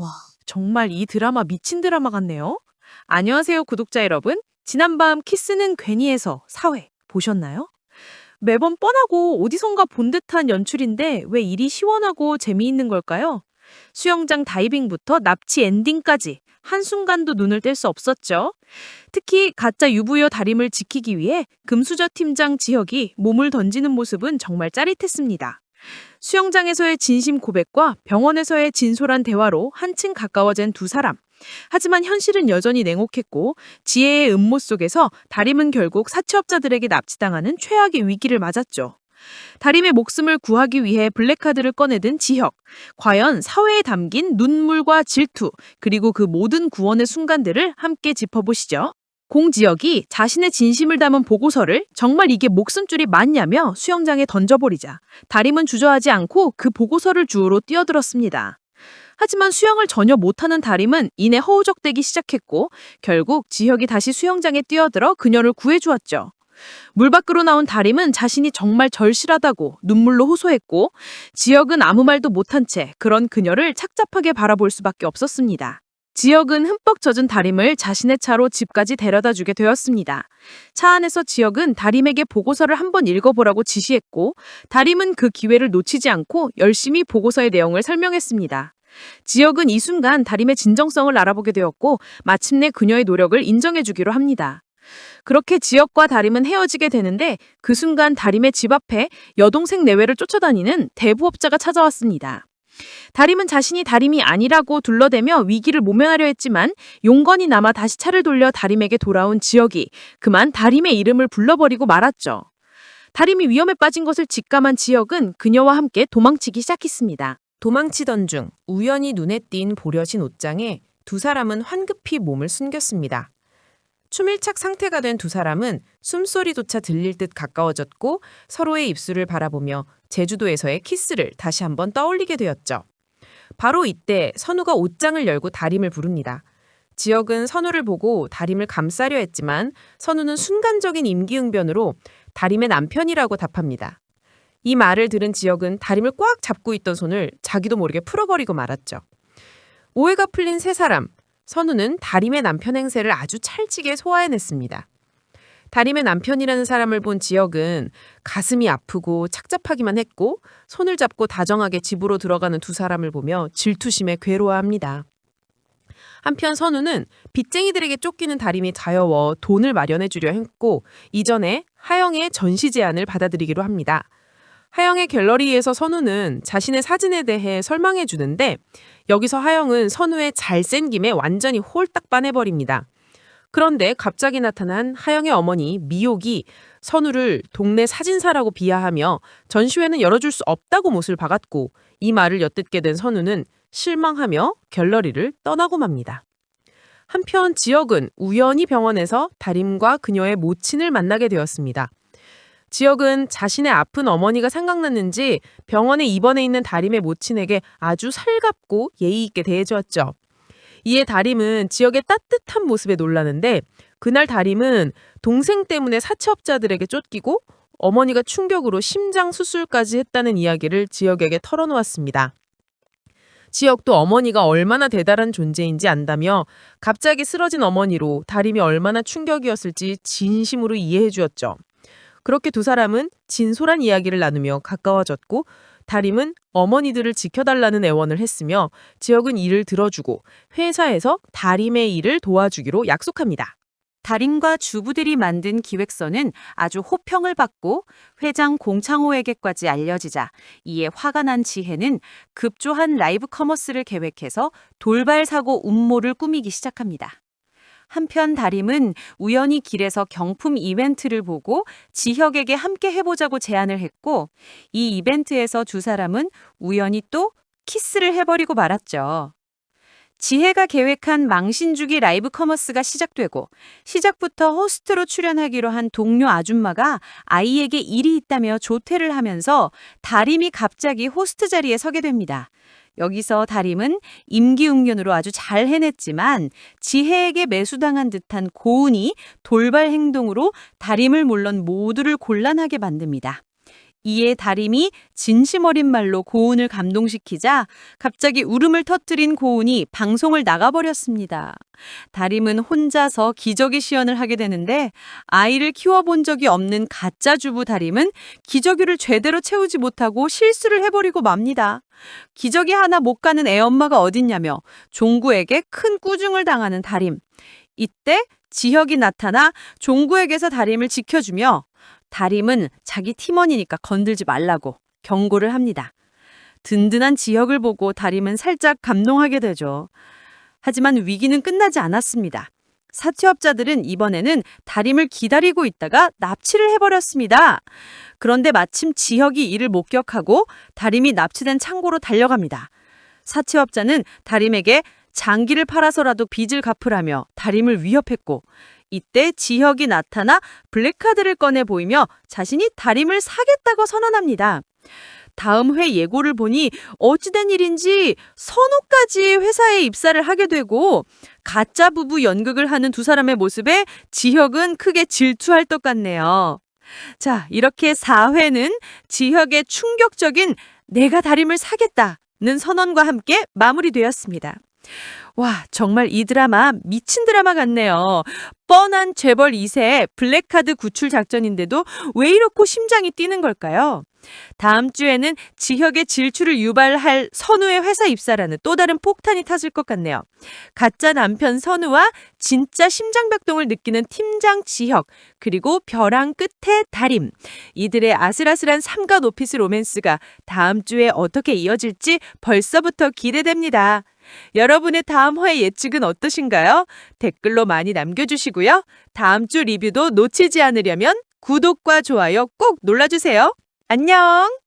와, 정말 이 드라마 미친 드라마 같네요. 안녕하세요, 구독자 여러분. 지난밤 키스는 괜히해서 사회 보셨나요? 매번 뻔하고 어디선가 본 듯한 연출인데 왜 이리 시원하고 재미있는 걸까요? 수영장 다이빙부터 납치 엔딩까지 한순간도 눈을 뗄 수 없었죠. 특히 가짜 유부녀 다림을 지키기 위해 금수저 팀장 지혁이 몸을 던지는 모습은 정말 짜릿했습니다. 수영장에서의 진심 고백과 병원에서의 진솔한 대화로 한층 가까워진 두 사람. 하지만 현실은 여전히 냉혹했고 지혜의 음모 속에서 다림은 결국 사채업자들에게 납치당하는 최악의 위기를 맞았죠. 다림의 목숨을 구하기 위해 블랙카드를 꺼내든 지혁. 과연 사회에 담긴 눈물과 질투, 그리고 그 모든 구원의 순간들을 함께 짚어보시죠. 공지혁이 자신의 진심을 담은 보고서를 정말 이게 목숨줄이 맞냐며 수영장에 던져버리자 다림은 주저하지 않고 그 보고서를 주우러 뛰어들었습니다. 하지만 수영을 전혀 못하는 다림은 이내 허우적대기 시작했고 결국 지혁이 다시 수영장에 뛰어들어 그녀를 구해주었죠. 물 밖으로 나온 다림은 자신이 정말 절실하다고 눈물로 호소했고 지혁은 아무 말도 못한 채 그런 그녀를 착잡하게 바라볼 수밖에 없었습니다. 지혁은 흠뻑 젖은 다림을 자신의 차로 집까지 데려다 주게 되었습니다. 차 안에서 지혁은 다림에게 보고서를 한번 읽어보라고 지시했고 다림은 그 기회를 놓치지 않고 열심히 보고서의 내용을 설명했습니다. 지혁은 이 순간 다림의 진정성을 알아보게 되었고 마침내 그녀의 노력을 인정해주기로 합니다. 그렇게 지혁과 다림은 헤어지게 되는데 그 순간 다림의 집 앞에 여동생 내외를 쫓아다니는 대부업자가 찾아왔습니다. 다림은 자신이 다림이 아니라고 둘러대며 위기를 모면하려 했지만 용건이 남아 다시 차를 돌려 다림에게 돌아온 지혁이 그만 다림의 이름을 불러버리고 말았죠. 다림이 위험에 빠진 것을 직감한 지혁은 그녀와 함께 도망치기 시작했습니다. 도망치던 중 우연히 눈에 띈 보려진 옷장에 두 사람은 황급히 몸을 숨겼습니다. 추밀착 상태가 된 두 사람은 숨소리조차 들릴 듯 가까워졌고 서로의 입술을 바라보며 제주도에서의 키스를 다시 한번 떠올리게 되었죠. 바로 이때 선우가 옷장을 열고 다림을 부릅니다. 지혁은 선우를 보고 다림을 감싸려 했지만 선우는 순간적인 임기응변으로 다림의 남편이라고 답합니다. 이 말을 들은 지혁은 다림을 꽉 잡고 있던 손을 자기도 모르게 풀어버리고 말았죠. 오해가 풀린 세 사람, 선우는 다림의 남편 행세를 아주 찰지게 소화해냈습니다. 다림의 남편이라는 사람을 본 지혁은 가슴이 아프고 착잡하기만 했고 손을 잡고 다정하게 집으로 들어가는 두 사람을 보며 질투심에 괴로워합니다. 한편 선우는 빚쟁이들에게 쫓기는 다림이 가여워 돈을 마련해주려 했고 이전에 하영의 전시 제안을 받아들이기로 합니다. 하영의 갤러리에서 선우는 자신의 사진에 대해 설명해 주는데 여기서 하영은 선우의 잘생김에 완전히 홀딱 반해버립니다. 그런데 갑자기 나타난 하영의 어머니 미옥이 선우를 동네 사진사라고 비하하며 전시회는 열어줄 수 없다고 못을 박았고 이 말을 엿듣게 된 선우는 실망하며 갤러리를 떠나고 맙니다. 한편 지혁은 우연히 병원에서 다림과 그녀의 모친을 만나게 되었습니다. 지혁은 자신의 아픈 어머니가 생각났는지 병원에 입원해 있는 다림의 모친에게 아주 살갑고 예의 있게 대해주었죠. 이에 다림은 지혁의 따뜻한 모습에 놀라는데 그날 다림은 동생 때문에 사채업자들에게 쫓기고 어머니가 충격으로 심장 수술까지 했다는 이야기를 지혁에게 털어놓았습니다. 지혁도 어머니가 얼마나 대단한 존재인지 안다며 갑자기 쓰러진 어머니로 다림이 얼마나 충격이었을지 진심으로 이해해 주었죠. 그렇게 두 사람은 진솔한 이야기를 나누며 가까워졌고 다림은 어머니들을 지켜달라는 애원을 했으며 지혁은 이를 들어주고 회사에서 다림의 일을 도와주기로 약속합니다. 다림과 주부들이 만든 기획서는 아주 호평을 받고 회장 공창호에게까지 알려지자 이에 화가 난 지혜는 급조한 라이브 커머스를 계획해서 돌발 사고 음모를 꾸미기 시작합니다. 한편 다림은 우연히 길에서 경품 이벤트를 보고 지혁에게 함께 해보자고 제안을 했고 이 이벤트에서 두 사람은 우연히 또 키스를 해버리고 말았죠. 지혜가 계획한 망신주기 라이브 커머스가 시작되고 시작부터 호스트로 출연하기로 한 동료 아줌마가 아이에게 일이 있다며 조퇴를 하면서 다림이 갑자기 호스트 자리에 서게 됩니다. 여기서 다림은 임기응변으로 아주 잘 해냈지만 지혜에게 매수당한 듯한 고은이 돌발 행동으로 다림을 물론 모두를 곤란하게 만듭니다. 이에 다림이 진심 어린 말로 고은을 감동시키자 갑자기 울음을 터뜨린 고은이 방송을 나가버렸습니다. 다림은 혼자서 기저귀 시연을 하게 되는데 아이를 키워본 적이 없는 가짜 주부 다림은 기저귀를 제대로 채우지 못하고 실수를 해버리고 맙니다. 기저귀 하나 못 가는 애엄마가 어딨냐며 종구에게 큰 꾸중을 당하는 다림. 이때 지혁이 나타나 종구에게서 다림을 지켜주며 다림은 자기 팀원이니까 건들지 말라고 경고를 합니다. 든든한 지혁을 보고 다림은 살짝 감동하게 되죠. 하지만 위기는 끝나지 않았습니다. 사채업자들은 이번에는 다림을 기다리고 있다가 납치를 해버렸습니다. 그런데 마침 지혁이 이를 목격하고 다림이 납치된 창고로 달려갑니다. 사채업자는 다림에게 장기를 팔아서라도 빚을 갚으라며 다림을 위협했고 이때 지혁이 나타나 블랙카드를 꺼내 보이며 자신이 다림을 사겠다고 선언합니다. 다음 회 예고를 보니 어찌된 일인지 선우까지 회사에 입사를 하게 되고 가짜 부부 연극을 하는 두 사람의 모습에 지혁은 크게 질투할 것 같네요. 자, 이렇게 4회는 지혁의 충격적인 내가 다림을 사겠다는 선언과 함께 마무리되었습니다. 와, 정말 이 드라마 미친 드라마 같네요. 뻔한 재벌 2세의 블랙카드 구출 작전인데도 왜 이렇게 심장이 뛰는 걸까요? 다음 주에는 지혁의 질투를 유발할 선우의 회사 입사라는 또 다른 폭탄이 터질 것 같네요. 가짜 남편 선우와 진짜 심장박동을 느끼는 팀장 지혁, 그리고 벼랑 끝에 다림. 이들의 아슬아슬한 삼가 오피스 로맨스가 다음 주에 어떻게 이어질지 벌써부터 기대됩니다. 여러분의 다음 회 예측은 어떠신가요? 댓글로 많이 남겨주시고요. 다음 주 리뷰도 놓치지 않으려면 구독과 좋아요 꼭 눌러주세요. 안녕!